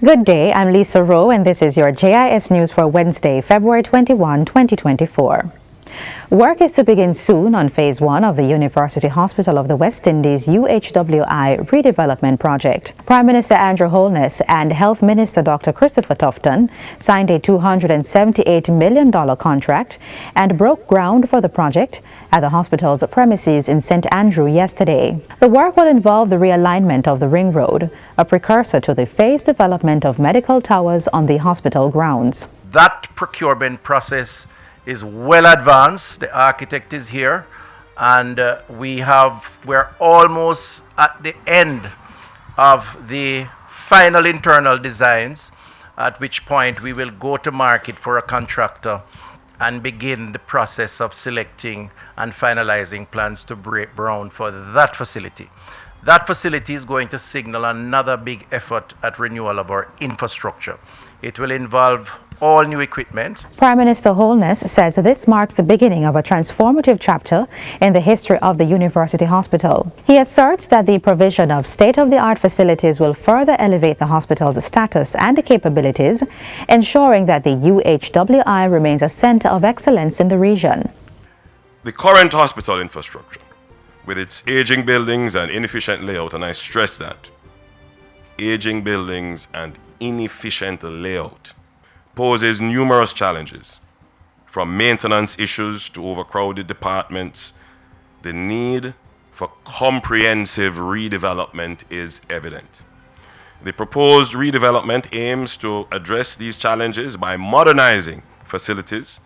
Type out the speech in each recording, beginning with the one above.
Good day, I'm Lisa Rowe and this is your JIS News for Wednesday, February 21, 2024. Work is to begin soon on Phase 1 of the University Hospital of the West Indies UHWI redevelopment project. Prime Minister Andrew Holness and Health Minister Dr. Christopher Tufton signed a $278 million contract and broke ground for the project at the hospital's premises in St. Andrew yesterday. The work will involve the realignment of the ring road, a precursor to the phased development of medical towers on the hospital grounds. That procurement process is well advanced. The architect is here, and we're almost at the end of the final internal designs, at which point we will go to market for a contractor and begin the process of selecting and finalizing plans to break ground for that facility. That facility is going to signal another big effort at renewal of our infrastructure. It will involve all new equipment. Prime Minister Holness says this marks the beginning of a transformative chapter in the history of the University Hospital. He asserts that the provision of state-of-the-art facilities will further elevate the hospital's status and capabilities, ensuring that the UHWI remains a center of excellence in the region. The current hospital infrastructure, with its aging buildings and inefficient layout, and I stress that, aging buildings and inefficient layout, poses numerous challenges, from maintenance issues to overcrowded departments. The need for comprehensive redevelopment is evident. The proposed redevelopment aims to address these challenges by modernizing facilities,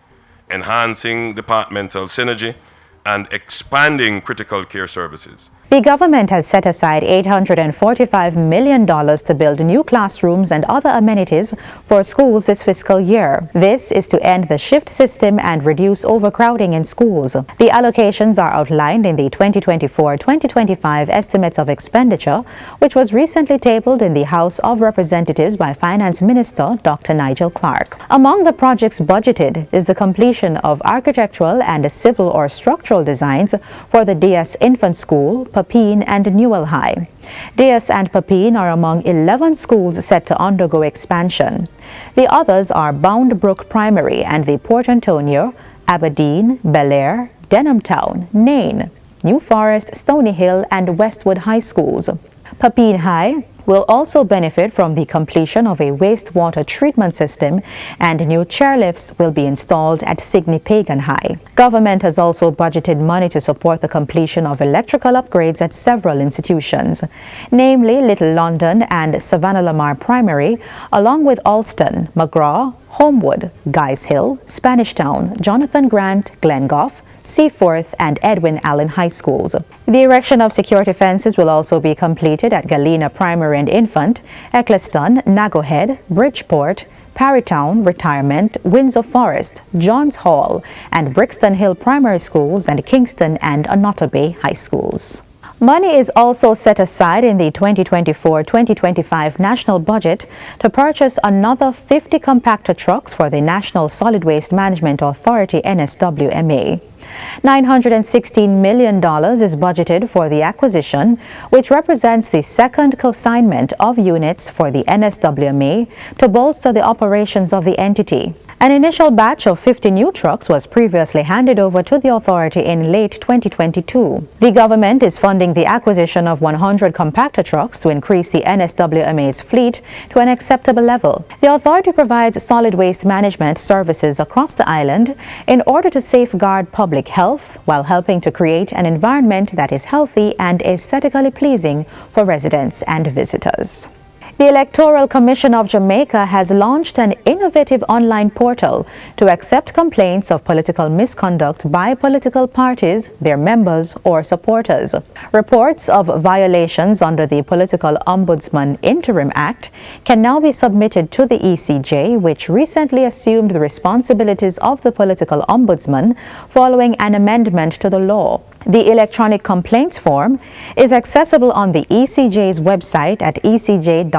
enhancing departmental synergy, and expanding critical care services. The government has set aside $845 million to build new classrooms and other amenities for schools this fiscal year. This is to end the shift system and reduce overcrowding in schools. The allocations are outlined in the 2024-2025 Estimates of Expenditure, which was recently tabled in the House of Representatives by Finance Minister Dr. Nigel Clark. Among the projects budgeted is the completion of architectural and civil or structural designs for the JIS Infant School, Papine and Newell High. JIS and Papine are among 11 schools set to undergo expansion. The others are Bound Brook Primary and the Port Antonio, Aberdeen, Bel Air, Denham Town, Nain, New Forest, Stony Hill and Westwood High Schools. Papine High will also benefit from the completion of a wastewater treatment system, and new chairlifts will be installed at Sydney Pagan High. Government has also budgeted money to support the completion of electrical upgrades at several institutions, namely Little London and Savannah Lamar Primary, along with Alston, McGraw, Homewood, Guys Hill, Spanish Town, Jonathan Grant, Glengough, Seaforth and Edwin Allen High Schools. The erection of security fences will also be completed at Galena Primary and Infant, Eccleston, Nago Head, Bridgeport, Parrytown, Retirement, Windsor Forest, Johns Hall, and Brixton Hill Primary Schools and Kingston and Onoto Bay High Schools. Money is also set aside in the 2024-2025 national budget to purchase another 50 compactor trucks for the National Solid Waste Management Authority NSWMA. $916 million is budgeted for the acquisition, which represents the second consignment of units for the NSWMA to bolster the operations of the entity. An initial batch of 50 new trucks was previously handed over to the authority in late 2022. The government is funding the acquisition of 100 compactor trucks to increase the NSWMA's fleet to an acceptable level. The authority provides solid waste management services across the island in order to safeguard public health while helping to create an environment that is healthy and aesthetically pleasing for residents and visitors. The Electoral Commission of Jamaica has launched an innovative online portal to accept complaints of political misconduct by political parties, their members, or supporters. Reports of violations under the Political Ombudsman Interim Act can now be submitted to the ECJ, which recently assumed the responsibilities of the Political Ombudsman following an amendment to the law. The electronic complaints form is accessible on the ECJ's website at ecj.com.jm.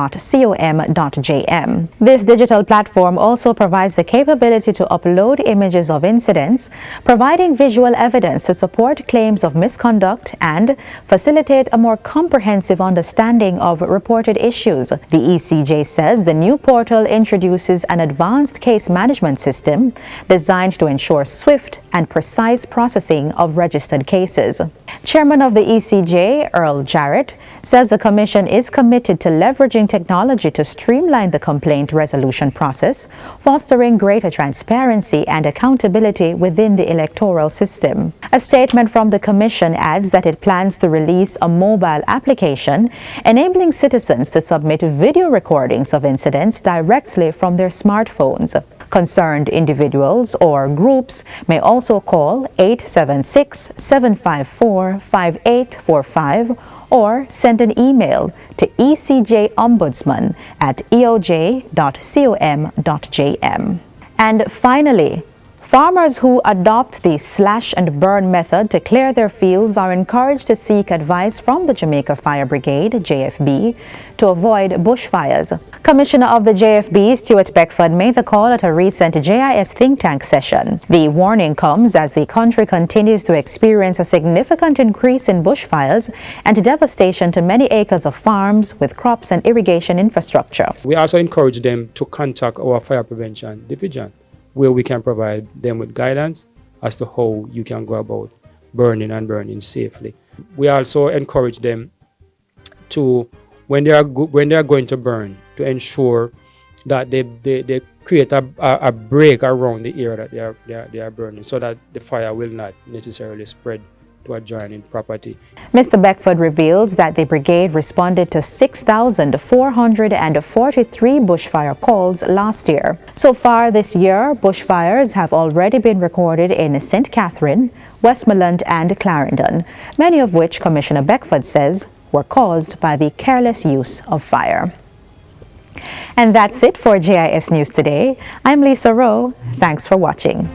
This digital platform also provides the capability to upload images of incidents, providing visual evidence to support claims of misconduct and facilitate a more comprehensive understanding of reported issues. The ECJ says the new portal introduces an advanced case management system designed to ensure swift and precise processing of registered cases. Chairman of the ECJ, Earl Jarrett, says the Commission is committed to leveraging technology to streamline the complaint resolution process, fostering greater transparency and accountability within the electoral system. A statement from the Commission adds that it plans to release a mobile application enabling citizens to submit video recordings of incidents directly from their smartphones. Concerned individuals or groups may also call 876-754-5845 or send an email to ecjombudsman@eoj.com.jm. And finally, farmers who adopt the slash and burn method to clear their fields are encouraged to seek advice from the Jamaica Fire Brigade, JFB, to avoid bushfires. Commissioner of the JFB, Stuart Beckford, made the call at a recent JIS think tank session. The warning comes as the country continues to experience a significant increase in bushfires and devastation to many acres of farms with crops and irrigation infrastructure. We also encourage them to contact our fire prevention division, where we can provide them with guidance as to how you can go about burning safely. We also encourage them to, when they are going to burn, to ensure that they create a break around the area that they are burning, so that the fire will not necessarily spread to adjoining property. Mr. Beckford reveals that the brigade responded to 6,443 bushfire calls last year. So far this year, bushfires have already been recorded in St. Catherine, Westmoreland and Clarendon, many of which Commissioner Beckford says were caused by the careless use of fire. And that's it for JIS News Today. I'm Lisa Rowe. Thanks for watching.